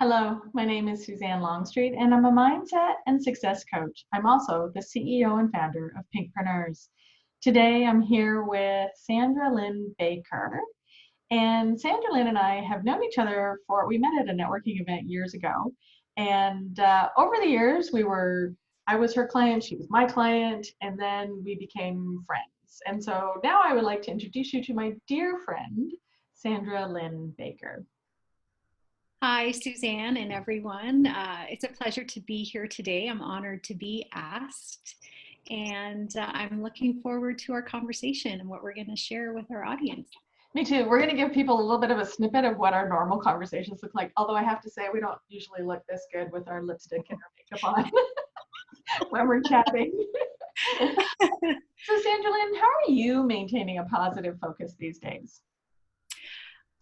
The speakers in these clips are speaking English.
Hello, my name is Suzanne Longstreet, and I'm a mindset and success coach. I'm also the CEO and founder of Pinkpreneurs. Today, I'm here with Sandra Lynn Baker. And Sandra Lynn and I have known each other we met at a networking event years ago. And over the years, I was her client, she was my client, and then we became friends. And so now I would like to introduce you to my dear friend, Sandra Lynn Baker. Hi, Suzanne and everyone. It's a pleasure to be here today. I'm honored to be asked, and I'm looking forward to our conversation and what we're going to share with our audience. Me too. We're going to give people a little bit of a snippet of what our normal conversations look like. Although I have to say, we don't usually look this good with our lipstick and our makeup on when we're chatting. So, Sandra Lynn, how are you maintaining a positive focus these days?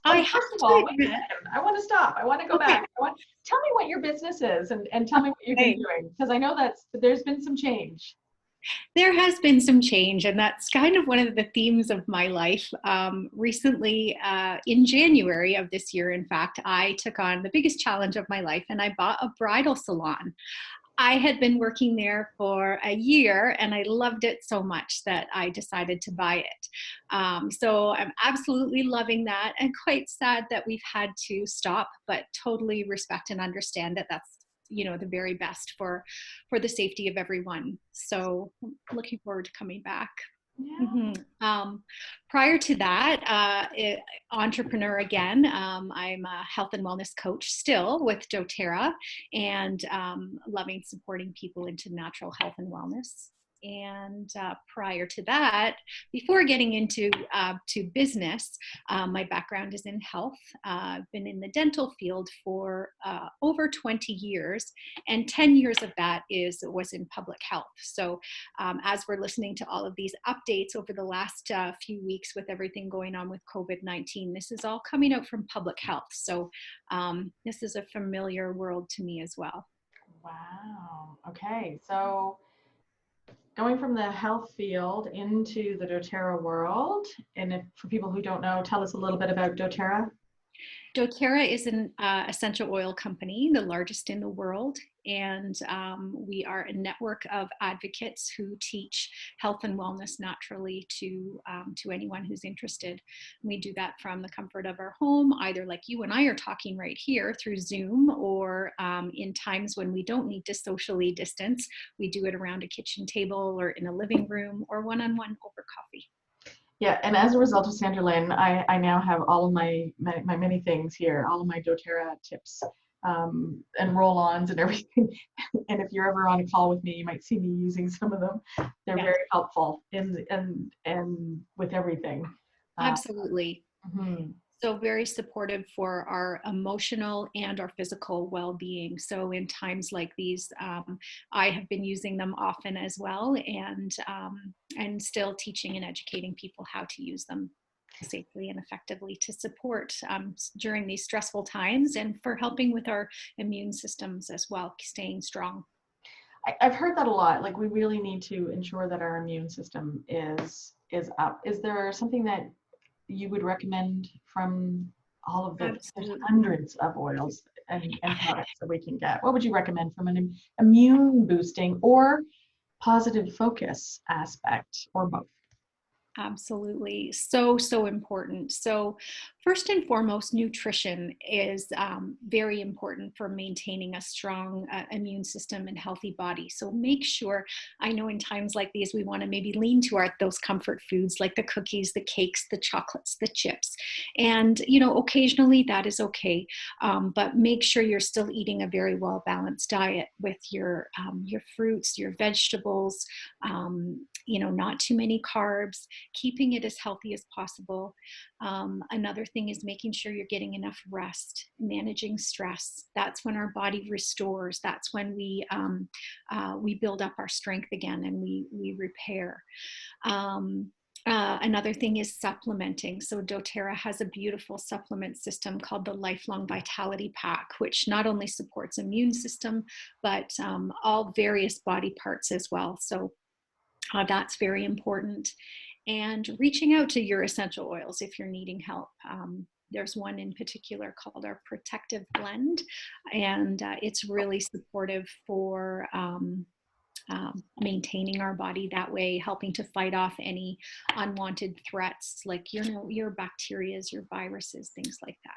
First of all, wait a second. I want to stop. I want to go back. Tell me what your business is and tell me what you've been doing, because I know there's been some change. There has been some change, and that's kind of one of the themes of my life. Recently, in January of this year, in fact, I took on the biggest challenge of my life, and I bought a bridal salon. I had been working there for a year and I loved it so much that I decided to buy it. So I'm absolutely loving that, and quite sad that we've had to stop, but totally respect and understand that that's the very best for the safety of everyone. So I'm looking forward to coming back. Yeah. Prior to that, entrepreneur again. I'm a health and wellness coach still with doTERRA, and loving supporting people into natural health and wellness. And prior to that, before getting into to business, my background is in health. I've been in the dental field for over 20 years, and 10 years of that was in public health. So as we're listening to all of these updates over the last few weeks with everything going on with COVID-19, this is all coming out from public health. So this is a familiar world to me as well. Wow. Okay. So going from the health field into the doTERRA world, and for people who don't know, tell us a little bit about doTERRA. doTERRA is an essential oil company, the largest in the world, and we are a network of advocates who teach health and wellness naturally to anyone who's interested. We do that from the comfort of our home, either like you and I are talking right here through Zoom, or in times when we don't need to socially distance, we do it around a kitchen table or in a living room or one-on-one over coffee. Yeah, and as a result of Sandra Lynn, I now have all of my many things here, all of my doTERRA tips and roll-ons and everything. And if you're ever on a call with me, you might see me using some of them. They're very helpful and with everything. Absolutely. Mm-hmm. So very supportive for our emotional and our physical well-being. So in times like these, I have been using them often as well, and still teaching and educating people how to use them safely and effectively to support during these stressful times, and for helping with our immune systems as well, staying strong. I've heard that a lot. Like, we really need to ensure that our immune system is up. Is there something that you would recommend from all of the hundreds of oils and products that we can get? What would you recommend from an immune boosting or positive focus aspect, or both? Absolutely. So important. So first and foremost, nutrition is very important for maintaining a strong immune system and healthy body. So make sure, I know in times like these, we want to maybe lean to those comfort foods like the cookies, the cakes, the chocolates, the chips. And, occasionally that is okay. But make sure you're still eating a very well-balanced diet with your fruits, your vegetables, not too many carbs, keeping it as healthy as possible. Another thing is making sure you're getting enough rest, managing stress. That's when our body restores. That's when we build up our strength again, and we repair. Another thing is supplementing. So doTERRA has a beautiful supplement system called the Lifelong Vitality Pack, which not only supports immune system, but all various body parts as well. So that's very important. And reaching out to your essential oils if you're needing help. There's one in particular called our Protective Blend, and it's really supportive for maintaining our body that way, helping to fight off any unwanted threats like your bacterias, your viruses, things like that.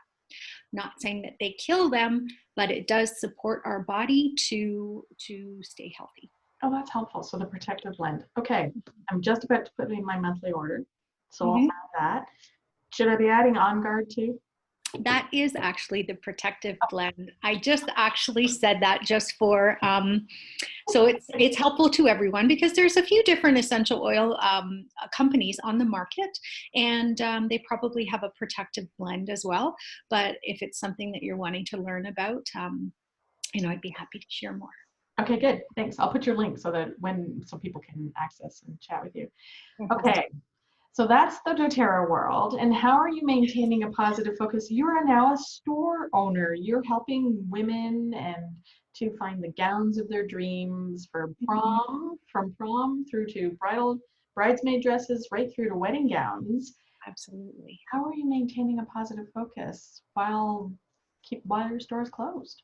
Not saying that they kill them, but it does support our body to stay healthy. Oh, that's helpful. So the Protective Blend. Okay, I'm just about to put in my monthly order, so I'll Mhm. add that. Should I be adding On Guard too? That is actually the Protective Blend. I just actually said that just for so it's helpful to everyone, because there's a few different essential oil companies on the market, and they probably have a Protective Blend as well. But if it's something that you're wanting to learn about, I'd be happy to share more. Okay, good. Thanks. I'll put your link so people can access and chat with you. Fantastic. Okay. So that's the doTERRA world. And how are you maintaining a positive focus? You are now a store owner. You're helping women and to find the gowns of their dreams for prom, from prom through to bridesmaid dresses, right through to wedding gowns. Absolutely. How are you maintaining a positive focus while your store is closed?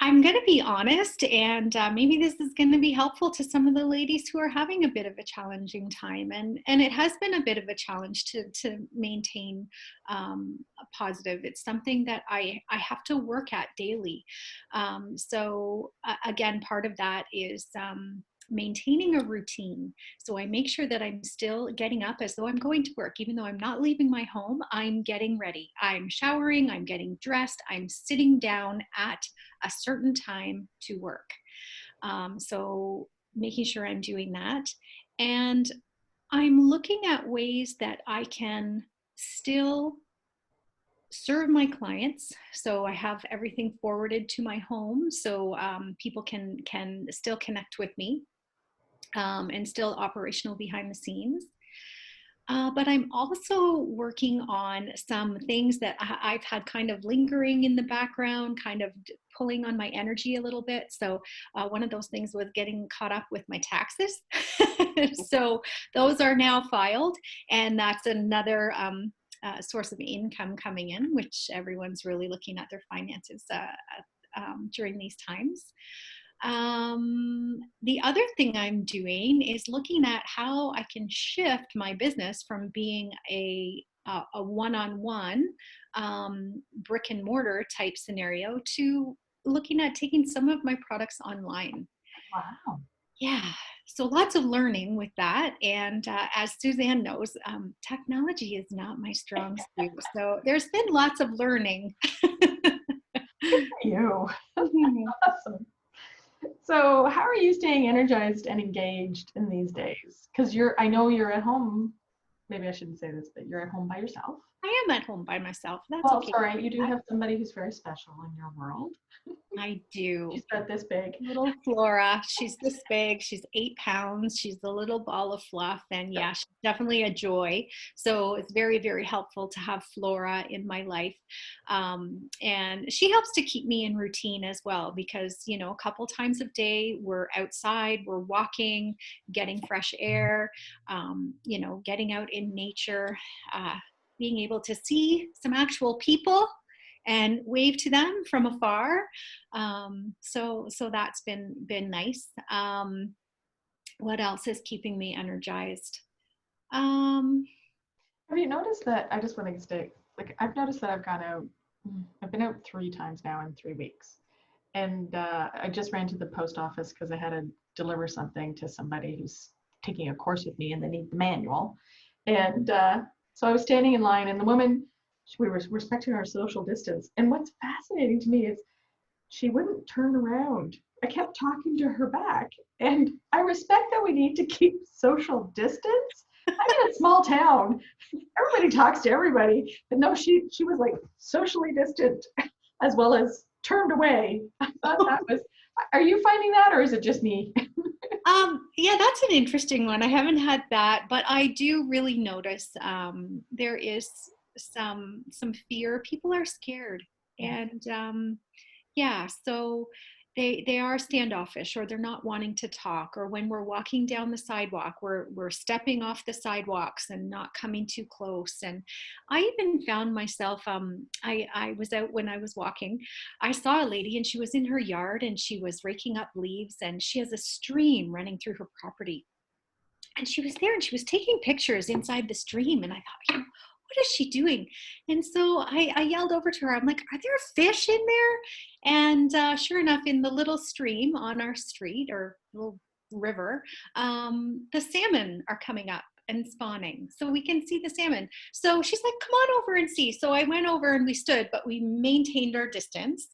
I'm going to be honest, and maybe this is going to be helpful to some of the ladies who are having a bit of a challenging time, and it has been a bit of a challenge to maintain a positive. It's something that I have to work at daily. So again, part of that is maintaining a routine. So I make sure that I'm still getting up as though I'm going to work. Even though I'm not leaving my home, I'm getting ready. I'm showering, I'm getting dressed, I'm sitting down at a certain time to work. So making sure I'm doing that. And I'm looking at ways that I can still serve my clients. So I have everything forwarded to my home, so people can still connect with me, and still operational behind the scenes. But I'm also working on some things that I've had kind of lingering in the background, kind of pulling on my energy a little bit. So one of those things was getting caught up with my taxes. So those are now filed, and that's another source of income coming in, which everyone's really looking at their finances during these times. The other thing I'm doing is looking at how I can shift my business from being a one-on-one brick and mortar type scenario to looking at taking some of my products online. Wow. Yeah, so lots of learning with that. And as Suzanne knows, technology is not my strong suit. So there's been lots of learning. You. Awesome. So how are you staying energized and engaged in these days? Because I know you're at home. Maybe I shouldn't say this, but you're at home by yourself. I am at home by myself. That's Well, okay. sorry, you do have somebody who's very special in your world. I do. She's about this big. Little Flora, she's this big, she's 8 pounds, she's a little ball of fluff, and yeah, she's definitely a joy. So it's very, very helpful to have Flora in my life. And she helps to keep me in routine as well, because, a couple times a day we're outside, we're walking, getting fresh air, getting out in nature, being able to see some actual people and wave to them from afar. So that's been nice. What else is keeping me energized? Have you noticed that? I just want to stay. I've noticed that I've gone out. I've been out 3 times now in 3 weeks, and I just ran to the post office because I had to deliver something to somebody who's taking a course with me, and they need the manual. And so I was standing in line, and the woman, we were respecting our social distance. And what's fascinating to me is she wouldn't turn around. I kept talking to her back. And I respect that we need to keep social distance. I'm in a small town. Everybody talks to everybody. But no, she was like socially distant as well as turned away. I thought that was, are you finding that, or is it just me? Yeah, that's an interesting one. I haven't had that, but I do really notice there is some fear. People are scared, and yeah, so they are standoffish, or they're not wanting to talk, or when we're walking down the sidewalk, we're stepping off the sidewalks and not coming too close. And I even found myself, I was out when I was walking, I saw a lady and she was in her yard and she was raking up leaves, and she has a stream running through her property, and she was there and she was taking pictures inside the stream. And I thought, what is she doing? And so I yelled over to her, I'm like, are there fish in there? And sure enough, in the little stream on our street, or little river, the salmon are coming up and spawning, so we can see the salmon. So she's like, come on over and see. So I went over and we stood, but we maintained our distance.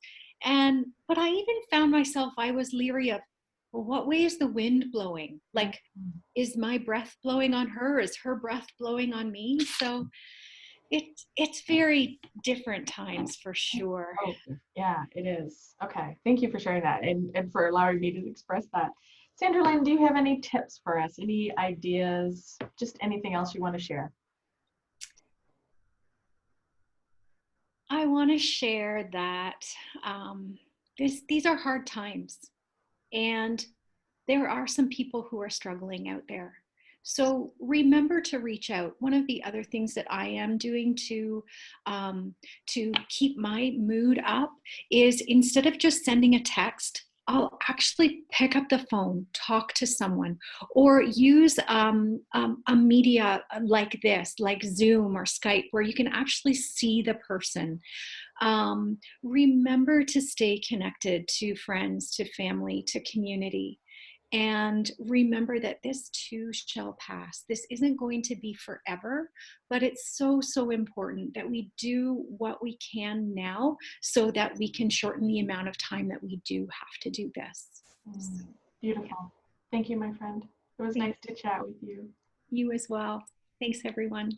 But I even found myself, I was leery of, well, what way is the wind blowing? Like, is my breath blowing on her? Is her breath blowing on me? So it's very different times for sure. Oh, yeah, it is. Okay. Thank you for sharing that, and for allowing me to express that. Sandra Lynn, do you have any tips for us? Any ideas? Just anything else you want to share? I want to share that these are hard times, and there are some people who are struggling out there. So remember to reach out. One of the other things that I am doing to keep my mood up is, instead of just sending a text, I'll actually pick up the phone, talk to someone, or use a media like this, like Zoom or Skype, where you can actually see the person. Remember to stay connected to friends, to family, to community. And remember that this too shall pass. This isn't going to be forever, but it's so, so important that we do what we can now so that we can shorten the amount of time that we do have to do this. Beautiful. Yeah. Thank you, my friend. It was Thank nice to chat with you. you as well. Thanks, everyone.